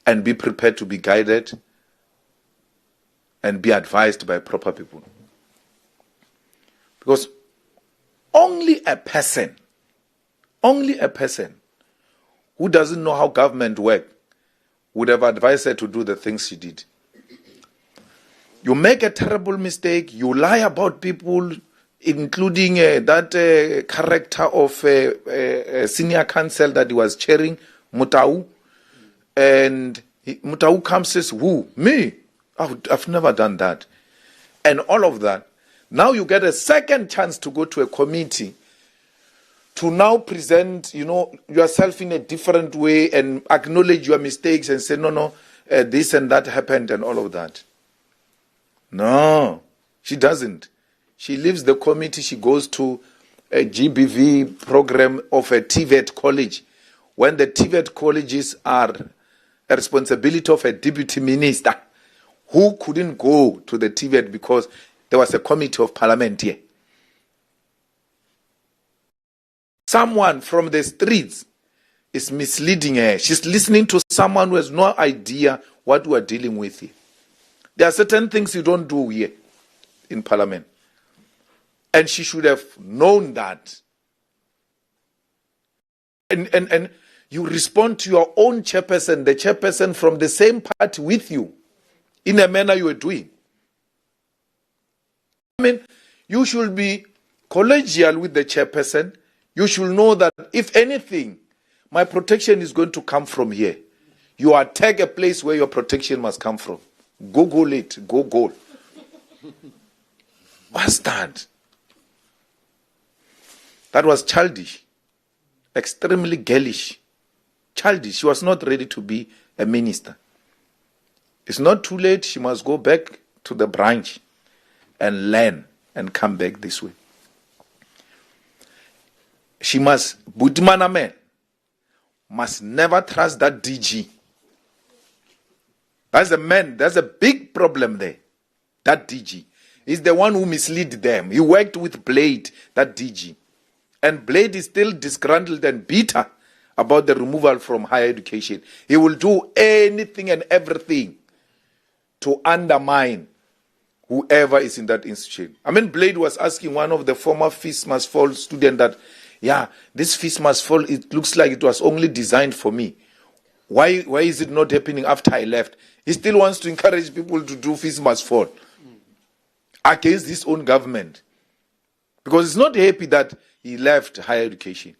and be prepared to be guided and be advised by proper people. Because only a person who doesn't know how government works would have advised her to do the things she did. You make a terrible mistake, you lie about people, including that character of a senior council that he was chairing, Mutau. And Mutau comes and says, who? Me? I've never done that. And all of that. Now you get a second chance to go to a committee to now present, yourself in a different way and acknowledge your mistakes and say, no, this and that happened and all of that. No, she doesn't. She leaves the committee, she goes to a GBV program of a TVET college, when the TVET colleges are a responsibility of a deputy minister who couldn't go to the TVET because there was a committee of parliament here. Someone from the streets is misleading her. She's listening to someone who has no idea what we are dealing with here. There are certain things you don't do here in parliament. And she should have known that. And you respond to your own chairperson, the chairperson from the same party with you, in a manner you are doing. I mean, you should be collegial with the chairperson. You should know that if anything, my protection is going to come from here. You attack a place where your protection must come from. Go goal it. Go goal. What's that? That was childish. Extremely girlish. Childish. She was not ready to be a minister. It's not too late. She must go back to the branch and learn and come back this way. She must, Budimana must never trust that DG. That's a man, there's a big problem there. That DG is the one who misled them. He worked with Blade, that DG. And Blade is still disgruntled and bitter about the removal from higher education. He will do anything and everything to undermine whoever is in that institution. I mean, Blade was asking one of the former Feast Must Fall students that, this Feast Must Fall, it looks like it was only designed for me. Why is it not happening after I left? He still wants to encourage people to do Feast Must Fall against his own government. Because he's not happy that he left higher education.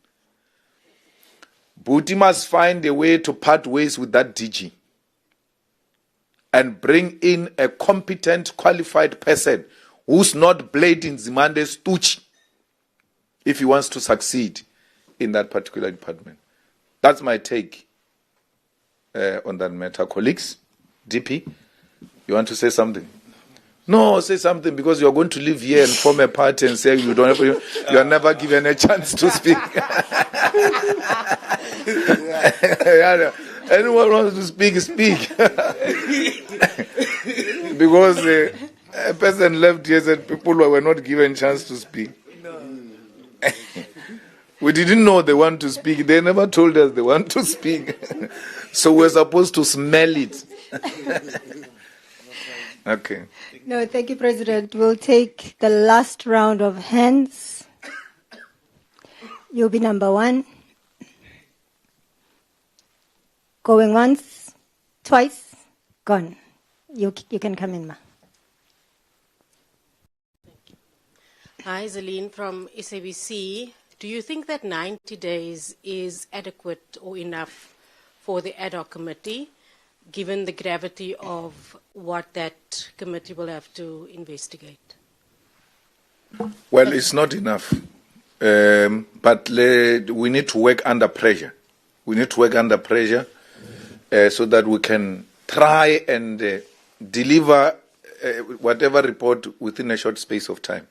But he must find a way to part ways with that DG and bring in a competent, qualified person who's not blading Zimande's touch if he wants to succeed in that particular department. That's my take on that matter. Colleagues, DP, you want to say something? No, say something, because you're going to live here and form a party and say you are never given a chance to speak. Anyone wants to speak, speak. Because a person left here said people were not given a chance to speak. We didn't know they want to speak. They never told us they want to speak. So we're supposed to smell it. Okay. No, thank you, President. We'll take the last round of hands. You'll be number one. Going once, twice, gone. You can come in, ma. Hi, Zelene from SABC. Do you think that 90 days is adequate or enough for the ad hoc committee, given the gravity of what that committee will have to investigate? Well, it's not enough. But we need to work under pressure. We need to work under pressure so that we can try and deliver whatever report within a short space of time.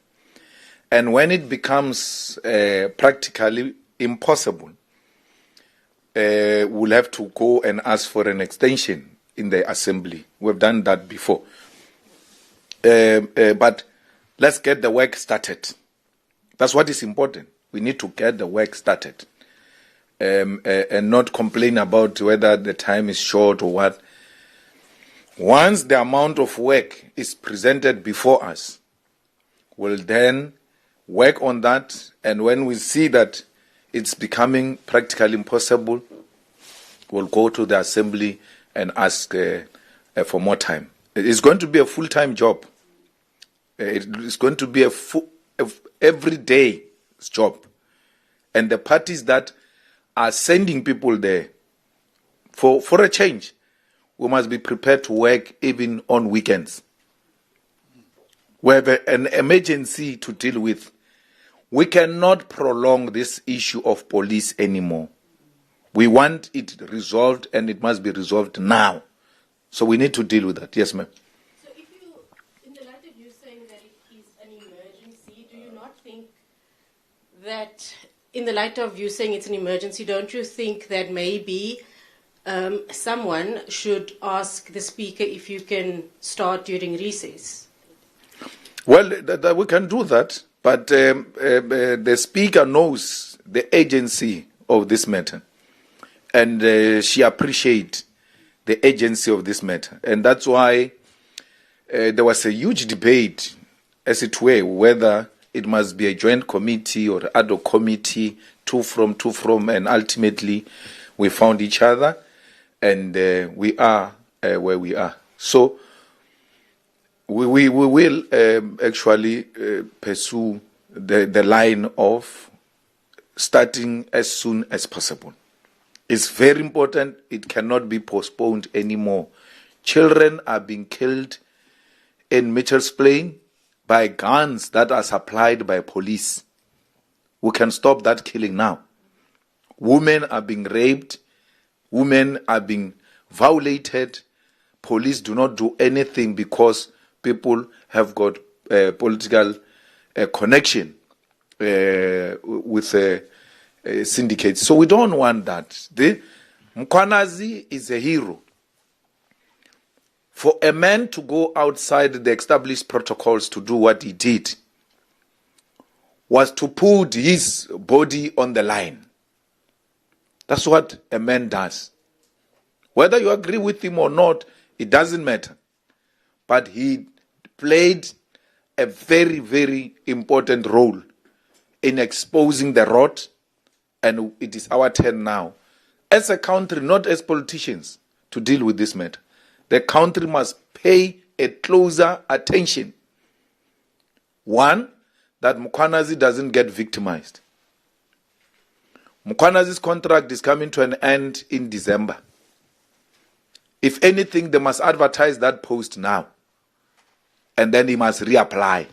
And when it becomes practically impossible, we'll have to go and ask for an extension in the assembly. We've done that before. But let's get the work started. That's what is important. We need to get the work started and not complain about whether the time is short or what. Once the amount of work is presented before us, we'll then work on that, and when we see that it's becoming practically impossible, we'll go to the assembly and ask for more time. It's going to be a full-time job. It's going to be a everyday job. And the parties that are sending people there, for a change, we must be prepared to work even on weekends. We have an emergency to deal with. We cannot prolong this issue of police anymore. We want it resolved, and it must be resolved now. So we need to deal with that. Yes, ma'am. So if you, in the light of you saying that it is an emergency, do you not think that, in the light of you saying it's an emergency, don't you think that maybe someone should ask the Speaker if you can start during recess? Well, we can do that. But the Speaker knows the agency of this matter, and she appreciates the agency of this matter. And that's why there was a huge debate, as it were, whether it must be a joint committee or ad hoc committee, two from, and ultimately we found each other, and we are where we are. So we will actually pursue the line of starting as soon as possible. It's very important. It cannot be postponed anymore. Children are being killed in Mitchell's Plain by guns that are supplied by police. We can stop that killing now. Women are being raped. Women are being violated. Police do not do anything because people have got political connection with syndicates. So we don't want that. The Mkhwanazi is a hero. For a man to go outside the established protocols to do what he did was to put his body on the line. That's what a man does. Whether you agree with him or not, it doesn't matter. But he played a very, very important role in exposing the rot, and it is our turn now, as a country, not as politicians, to deal with this matter. The country must pay a closer attention. One, that Mkhwanazi doesn't get victimized. Mkhwanazi's contract is coming to an end in December. If anything, they must advertise that post now. And then he must reapply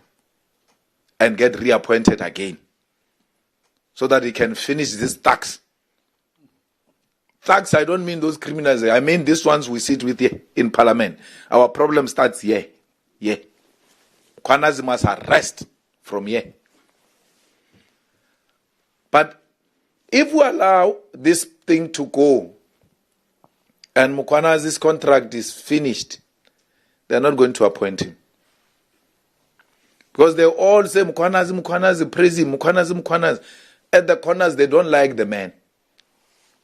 and get reappointed again so that he can finish this tax. Thugs, I don't mean those criminals. I mean these ones we sit with here in parliament. Our problem starts here. Yeah. Mkhwanazi must arrest from here. But if we allow this thing to go and Mkhwanazi's contract is finished, they're not going to appoint him. Because they all say Mkhwanazi, praise him, Mkhwanazi. At the corners, they don't like the man.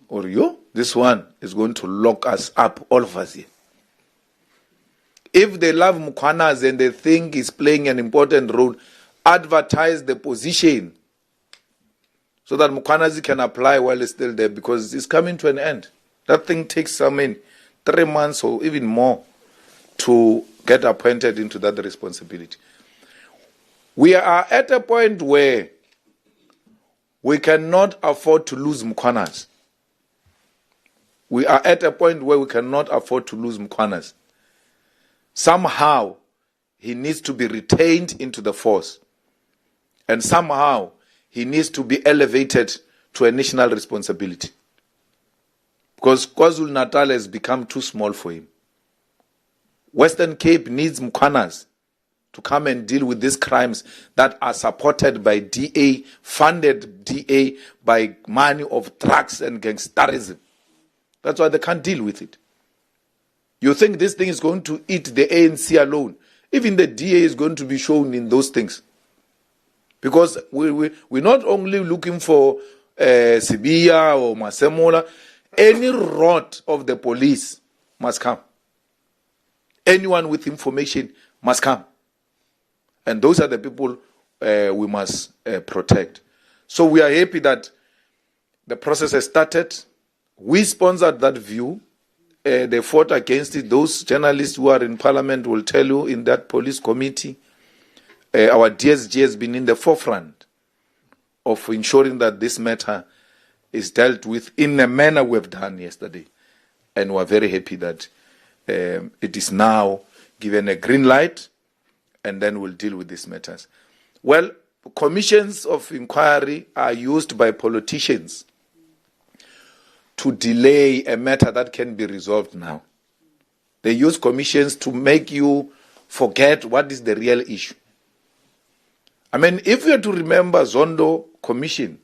Or you, this one is going to lock us up, all of us here. If they love Mkhwanazi and they think he's playing an important role, advertise the position so that Mkhwanazi can apply while he's still there, because it's coming to an end. That thing takes 3 months or even more to get appointed into that responsibility. We are at a point where we cannot afford to lose Mkhwanazi. We are at a point where we cannot afford to lose Mkhwanazi. Somehow, he needs to be retained into the force. And somehow, he needs to be elevated to a national responsibility. Because KwaZulu-Natal has become too small for him. Western Cape needs Mkwanas to come and deal with these crimes that are supported by DA, funded DA by money of drugs and gangsterism. That's why they can't deal with it. You think this thing is going to eat the ANC alone? Even the DA is going to be shown in those things. Because we're not only looking for Sibiya or Masemola. Any rot of the police must come. Anyone with information must come. And those are the people we must protect. So we are happy that the process has started. We sponsored that view. They fought against it. Those journalists who are in Parliament will tell you in that police committee, our DSG has been in the forefront of ensuring that this matter is dealt with in a manner we have done yesterday. And we're very happy that it is now given a green light, and then we'll deal with these matters. Well, commissions of inquiry are used by politicians to delay a matter that can be resolved now. They use commissions to make you forget what is the real issue. I mean, if you are to remember Zondo Commission,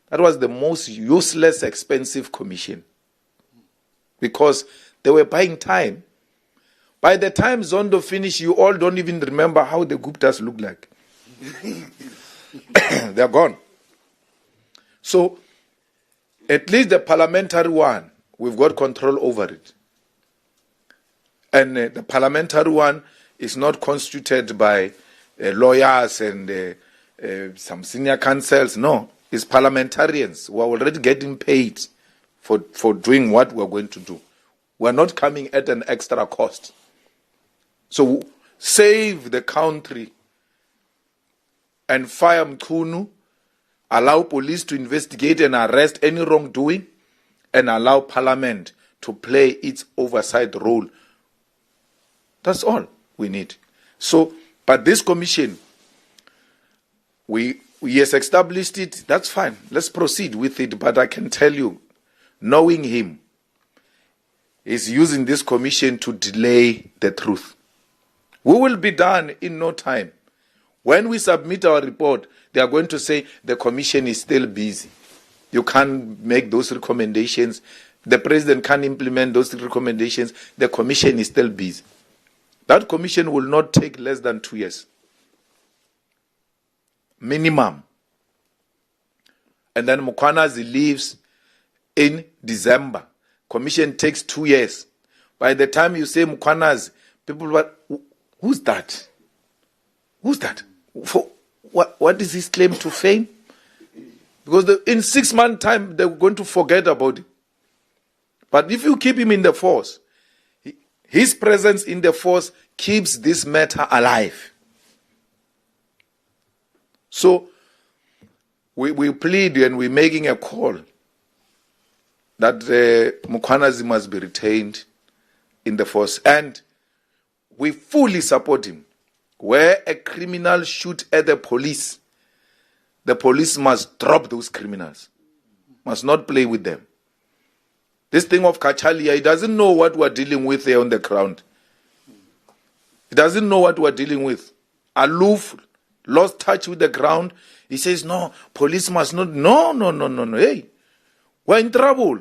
that was the most useless, expensive commission because they were buying time. By the time Zondo finished, you all don't even remember how the Guptas look like. They're gone. So, at least the parliamentary one, we've got control over it. And the parliamentary one is not constituted by lawyers and some senior counsels. No, it's parliamentarians who are already getting paid for doing what we're going to do. We're not coming at an extra cost. So save the country and fire Mkhunu, allow police to investigate and arrest any wrongdoing, and allow Parliament to play its oversight role. That's all we need. So, but this commission, we has established it, that's fine. Let's proceed with it. But I can tell you, knowing him, he's using this commission to delay the truth. We will be done in no time. When we submit our report, they are going to say the commission is still busy. You can't make those recommendations. The president can't implement those recommendations. The commission is still busy. That commission will not take less than 2 years. Minimum. And then Mkhwanazi leaves in December. Commission takes 2 years. By the time you say Mkhwanazi, people will, who's that? Who's that? For what is his claim to fame? Because in 6 months' time, they're going to forget about it. But if you keep him in the force, his presence in the force keeps this matter alive. So we plead and we're making a call that Mkhwanazi must be retained in the force. And we fully support him. Where a criminal shoots at the police must drop those criminals. Must not play with them. This thing of Kachalia, he doesn't know what we're dealing with there on the ground. He doesn't know what we're dealing with. Aloof, lost touch with the ground. He says, no, police must not. No. Hey, we're in trouble.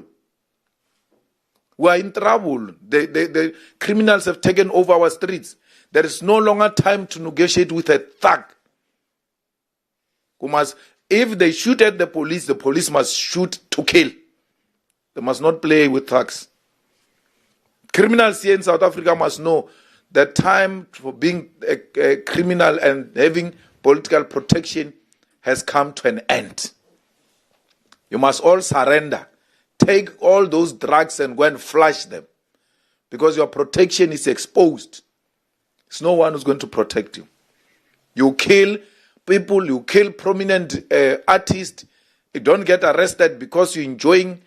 We're in trouble. The criminals have taken over our streets. There is no longer time to negotiate with a thug. If they shoot at the police must shoot to kill. They must not play with thugs. Criminals here in South Africa must know that time for being a criminal and having political protection has come to an end. You must all surrender. Take all those drugs and go and flush them. Because your protection is exposed. There's no one who's going to protect you. You kill people, you kill prominent artists. You don't get arrested because you're enjoying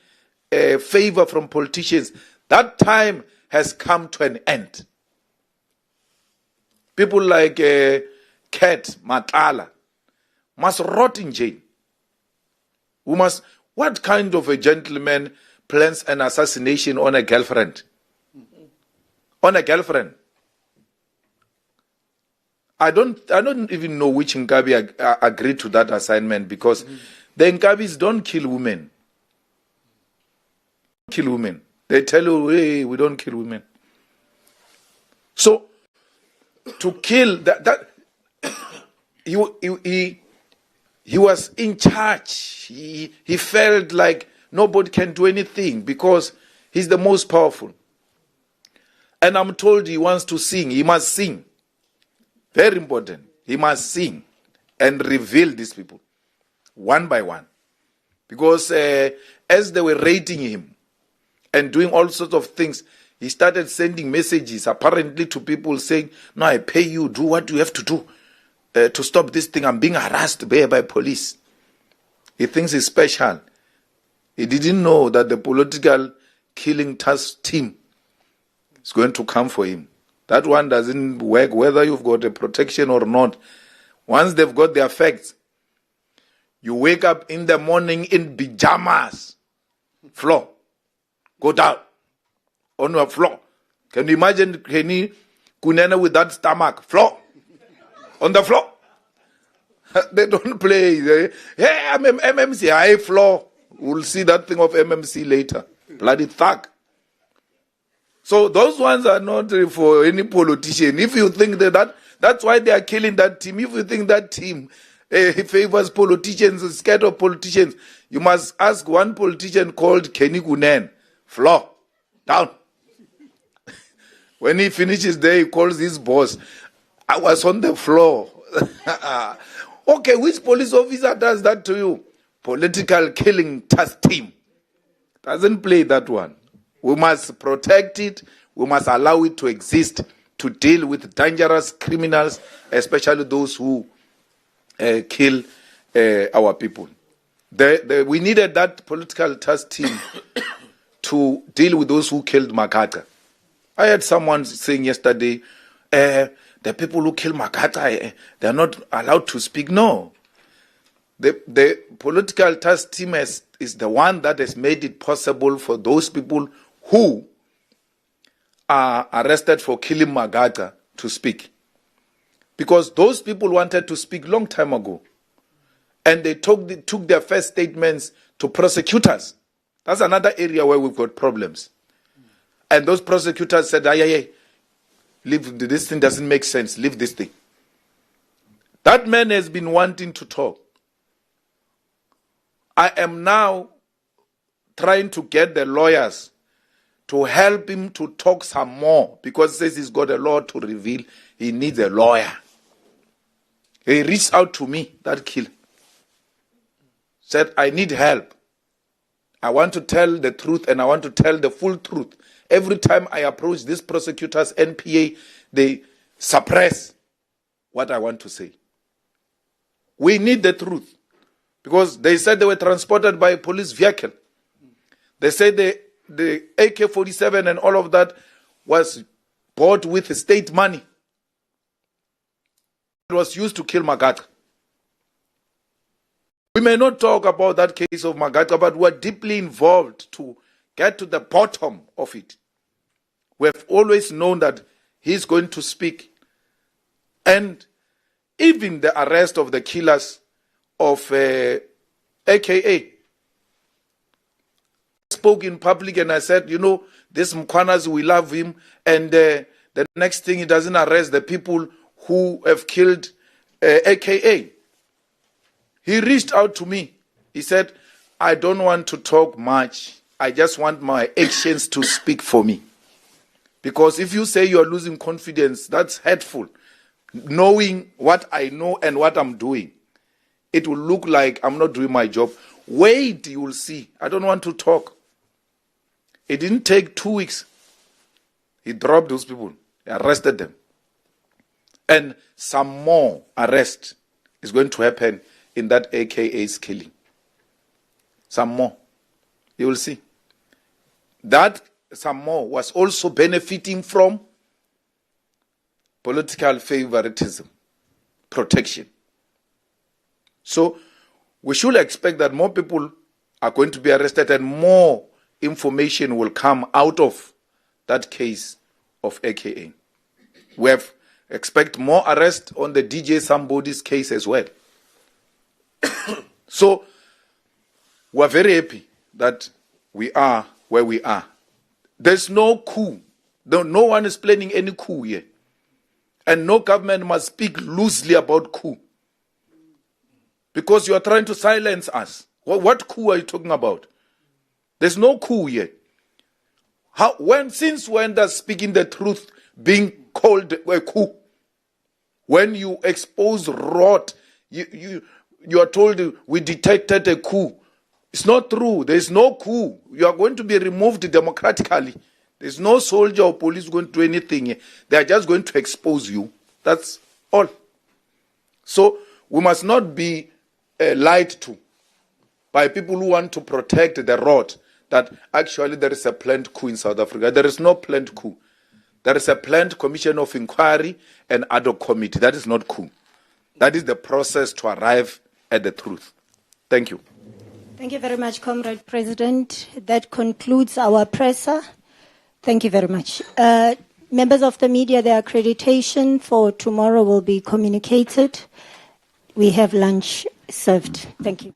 favor from politicians. That time has come to an end. People like Kat Matala must rot in jail. What kind of a gentleman plans an assassination on a girlfriend? On a girlfriend. I don't even know which Nkabi agreed to that assignment, because the Nkabis don't kill women. Kill women. They tell you, hey, we don't kill women. So, to kill that he was in charge. He felt like nobody can do anything because he's the most powerful. And I'm told he wants to sing. He must sing. Very important. He must sing and reveal these people one by one. Because as they were rating him and doing all sorts of things, he started sending messages apparently to people saying, no, I pay you, do what you have to do to stop this thing. I'm being harassed by police. He thinks he's special. He didn't know that the political killing task team is going to come for him. That one doesn't work whether you've got a protection or not. Once they've got their facts, you wake up in the morning in pajamas, floor, go down on your floor. Can you imagine Kenny Kunena with that stomach, floor, on the floor? They don't play. Hey, I'm MMC, high floor. We'll see that thing of MMC later. Bloody thug. So those ones are not for any politician. If you think that's why they are killing that team. If you think that team favors politicians, is scared of politicians, you must ask one politician called Kenny Gunen. Floor, down. When he finishes there, he calls his boss. I was on the floor. Okay, which police officer does that to you? Political killing task team. Doesn't play that one. We must protect it. We must allow it to exist to deal with dangerous criminals, especially those who kill our people. We needed that political task team to deal with those who killed Makata. I heard someone saying yesterday, the people who kill Makata, they're not allowed to speak. No. The political task team is the one that has made it possible for those people who are arrested for killing Magata to speak. Because those people wanted to speak long time ago. And they took their first statements to prosecutors. That's another area where we've got problems. And those prosecutors said, leave, this thing doesn't make sense, leave this thing. That man has been wanting to talk. I am now trying to get the lawyers to help him to talk some more, because he says he's got a lot to reveal. He needs a lawyer. He reached out to me, that killer. Said, I need help. I want to tell the truth, and I want to tell the full truth. Every time I approach these prosecutors, NPA, they suppress what I want to say. We need the truth. Because they said they were transported by a police vehicle. They said the AK-47 and all of that was bought with state money. It was used to kill Magata. We may not talk about that case of Magata, but we're deeply involved to get to the bottom of it. We have always known that he's going to speak. And even the arrest of the killers of AKA. I spoke in public and I said, this Mkwanas, we love him, and the next thing, he doesn't arrest the people who have killed AKA. He reached out to me. He said, I don't want to talk much. I just want my actions to speak for me. Because if you say you're losing confidence, that's hurtful. Knowing what I know and what I'm doing, it will look like I'm not doing my job. Wait, you will see. I don't want to talk. It didn't take 2 weeks. He dropped those people. He arrested them. And some more arrest is going to happen in that AKA's killing. Some more. You will see. That some more was also benefiting from political favoritism, protection. So we should expect that more people are going to be arrested and more information will come out of that case of AKA. We have expect more arrest on the DJ somebody's case as well. So we're very happy that we are where we are. There's no coup. No one is planning any coup here. And no government must speak loosely about coup. Because you are trying to silence us. What coup are you talking about? There's no coup here. Since when does speaking the truth being called a coup? When you expose rot, you are told we detected a coup. It's not true. There's no coup. You are going to be removed democratically. There's no soldier or police going to do anything. They are just going to expose you. That's all. So we must not be lied to by people who want to protect the rot that actually there is a planned coup in South Africa. There is no planned coup. There is a planned commission of inquiry and ad hoc committee. That is not coup. That is the process to arrive at the truth. Thank you. Thank you very much, Comrade President. That concludes our presser. Thank you very much. Members of the media, the accreditation for tomorrow will be communicated. We have lunch served. Thank you.